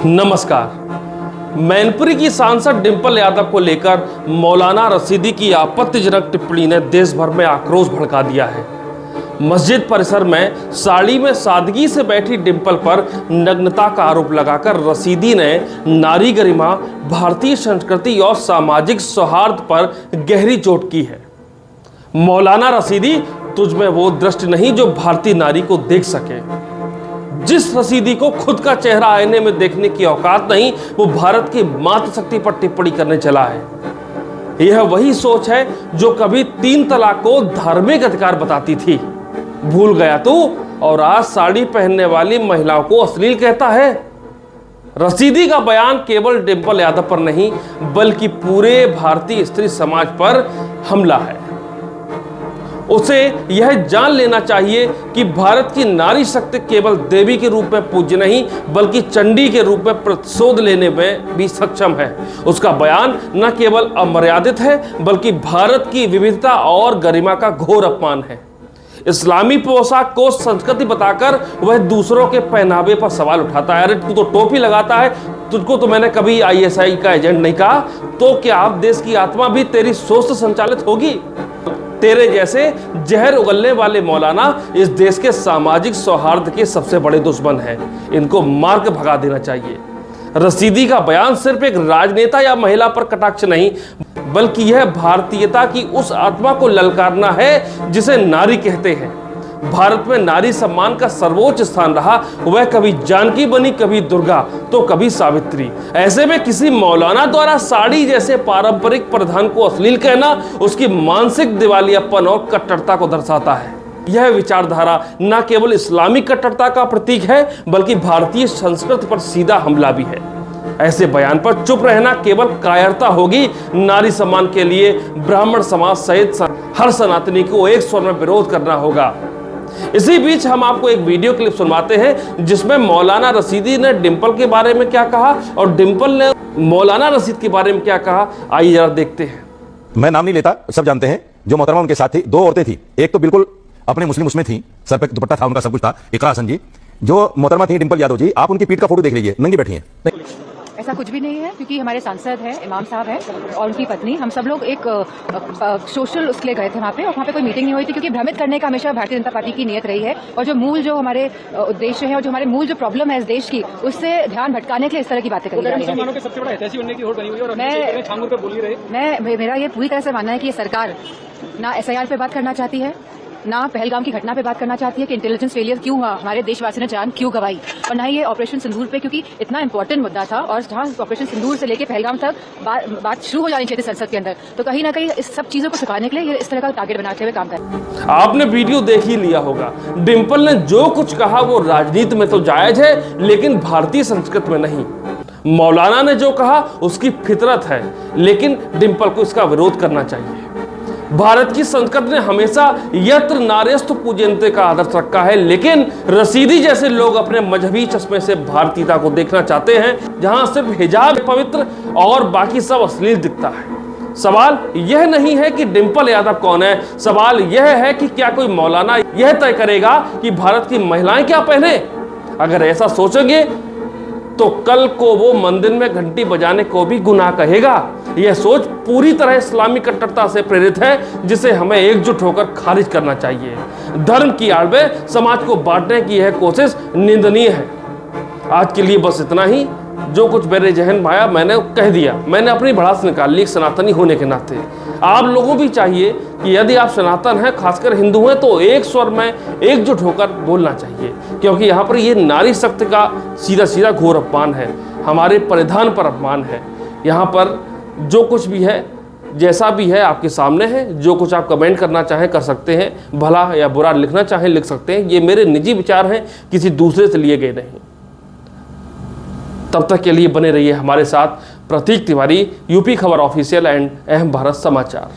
नमस्कार। मैनपुरी की सांसद डिंपल यादव को लेकर मौलाना रशीदी की आपत्तिजनक टिप्पणी ने देश भर में आक्रोश भड़का दिया है। मस्जिद परिसर में साड़ी में सादगी से बैठी डिंपल पर नग्नता का आरोप लगाकर रशीदी ने नारी गरिमा, भारतीय संस्कृति और सामाजिक सौहार्द पर गहरी चोट की है। मौलाना रशीदी, तुझ में वो दृष्टि नहीं जो भारतीय नारी को देख सके। जिस रशीदी को खुद का चेहरा आईने में देखने की औकात नहीं, वो भारत की मातृशक्ति पर टिप्पणी करने चला है। यह वही सोच है जो कभी 3 तलाक को धार्मिक अधिकार बताती थी। भूल गया तू, और आज साड़ी पहनने वाली महिलाओं को अश्लील कहता है। रशीदी का बयान केवल डिंपल यादव पर नहीं, बल्कि पूरे भारतीय स्त्री समाज पर हमला है। उसे यह जान लेना चाहिए कि भारत की नारी शक्ति केवल देवी के रूप में पूज्य नहीं, बल्कि चंडी के रूप में प्रतिशोध लेने में भी सक्षम है। उसका बयान न केवल अमर्यादित है, बल्कि भारत की विविधता और गरिमा का घोर अपमान है। इस्लामी पोशाक को संस्कृति बताकर वह दूसरों के पहनावे पर सवाल उठाता है। अरे तू तो टोपी लगाता है, तुझको तो मैंने कभी ISI का एजेंट नहीं कहा। तो क्या आप देश की आत्मा भी तेरी सोच से संचालित होगी? तेरे जैसे जहर उगलने वाले मौलाना इस देश के सामाजिक सौहार्द के सबसे बड़े दुश्मन हैं। इनको मार के भगा देना चाहिए। रशीदी का बयान सिर्फ एक राजनेता या महिला पर कटाक्ष नहीं, बल्कि यह भारतीयता की उस आत्मा को ललकारना है जिसे नारी कहते हैं। भारत में नारी सम्मान का सर्वोच्च स्थान रहा। वह कभी जानकी बनी, कभी दुर्गा, तो कभी सावित्री। ऐसे में किसी मौलाना द्वारा साड़ी जैसे पारंपरिक परिधान को अश्लील कहना उसकी मानसिक दिवालियापन और कट्टरता को दर्शाता है। यह विचारधारा न केवल इस्लामिक कट्टरता का प्रतीक है, बल्कि भारतीय संस्कृति पर सीधा हमला भी है। ऐसे बयान पर चुप रहना केवल कायरता होगी। नारी सम्मान के लिए ब्राह्मण समाज सहित हर सनातनी को एक स्वर में विरोध करना होगा। इसी बीच हम आपको एक वीडियो क्लिप सुनवाते हैं जिसमें मौलाना रशीदी ने डिंपल के बारे में क्या कहा और डिंपल ने मौलाना रशीद के बारे में क्या कहा। आइए जरा देखते हैं। मैं नाम नहीं लेता, सब जानते हैं। जो मोहतरमा उनके साथ थी, 2 औरतें थी। एक तो बिल्कुल अपने मुस्लिम उसमें थी, सर पे दुपट्टा था, उनका सब कुछ था, इकरा हसन जी। जो मोहतरमा थी डिंपल यादव जी, आप उनकी पीठ का फोटो देख लीजिए, नंगी बैठी हैं। ऐसा कुछ भी नहीं है, क्योंकि हमारे सांसद हैं, इमाम साहब हैं और उनकी पत्नी, हम सब लोग एक सोशल उसके लिए गए थे वहाँ पे, और वहाँ पे कोई मीटिंग नहीं हुई थी, क्योंकि भ्रमित करने का हमेशा भारतीय जनता पार्टी की नीयत रही है। और जो मूल जो हमारे उद्देश्य है और जो हमारे मूल जो प्रॉब्लम है इस देश की, उससे ध्यान भटकाने के लिए इस तरह की बातें करी जा रही है। मेरा ये पूरी तरह से मानना है कि ये सरकार ना SIR पे बात करना चाहती है, ना पहलगाम की घटना पे बात करना चाहती है कि इंटेलिजेंस फेलियर क्यों हुआ, हमारे देशवासियों ने जान क्यों गंवाई, और ना ही ये ऑपरेशन सिंदूर पे, क्योंकि इतना इंपॉर्टेंट मुद्दा था और जहाँ ऑपरेशन सिंदूर से लेके पहलगाम तक बात शुरू हो जानी चाहिए थी संसद के अंदर। तो कहीं ना कहीं इस सब चीजों को छुपाने के लिए ये इस तरह का टारगेट बनाते हुए काम कर रहे हैं। आपने वीडियो देख ही लिया होगा। डिंपल ने जो कुछ कहा वो राजनीति में तो जायज है, लेकिन भारतीय संस्कृति में नहीं। मौलाना ने जो कहा उसकी फितरत है, लेकिन डिंपल को इसका विरोध करना चाहिए। भारत की संस्कृति ने हमेशा यत्र नार्यस्तु पूज्यन्ते का आदर्श रखा है, लेकिन रशीदी जैसे लोग अपने मजहबी चश्मे से भारतीयता को देखना चाहते हैं, जहां सिर्फ हिजाब पवित्र और बाकी सब अश्लील दिखता है। सवाल यह नहीं है कि डिंपल यादव कौन है, सवाल यह है कि क्या कोई मौलाना यह तय करेगा कि भारत की महिलाएं क्या पहने। अगर ऐसा सोचेंगे तो कल को वो मंदिर में घंटी बजाने को भी गुनाह कहेगा। यह सोच पूरी तरह इस्लामी कट्टरता से प्रेरित है, जिसे हमें एकजुट होकर खारिज करना चाहिए। धर्म की आड़ में समाज को बांटने की यह कोशिश निंदनीय है। आज के लिए बस इतना ही। जो कुछ मेरे जहन में आया मैंने कह दिया। मैंने अपनी भड़ास निकाल ली सनातनी होने के नाते। आप लोगों भी चाहिए कि यदि आप सनातन हैं, खासकर हिंदू हैं, तो एक स्वर में एकजुट होकर बोलना चाहिए, क्योंकि यहाँ पर ये नारी शक्ति का सीधा सीधा घोर अपमान है। हमारे परिधान पर अपमान है। यहाँ पर जो कुछ भी है, जैसा भी है, आपके सामने है। जो कुछ आप कमेंट करना चाहें कर सकते हैं, भला या बुरा लिखना चाहें लिख सकते हैं। ये मेरे निजी विचार हैं, किसी दूसरे से लिए गए नहीं। तब तक के लिए बने रहिए हमारे साथ। प्रतीक तिवारी, UP खबर ऑफिशियल एंड अहम भारत समाचार।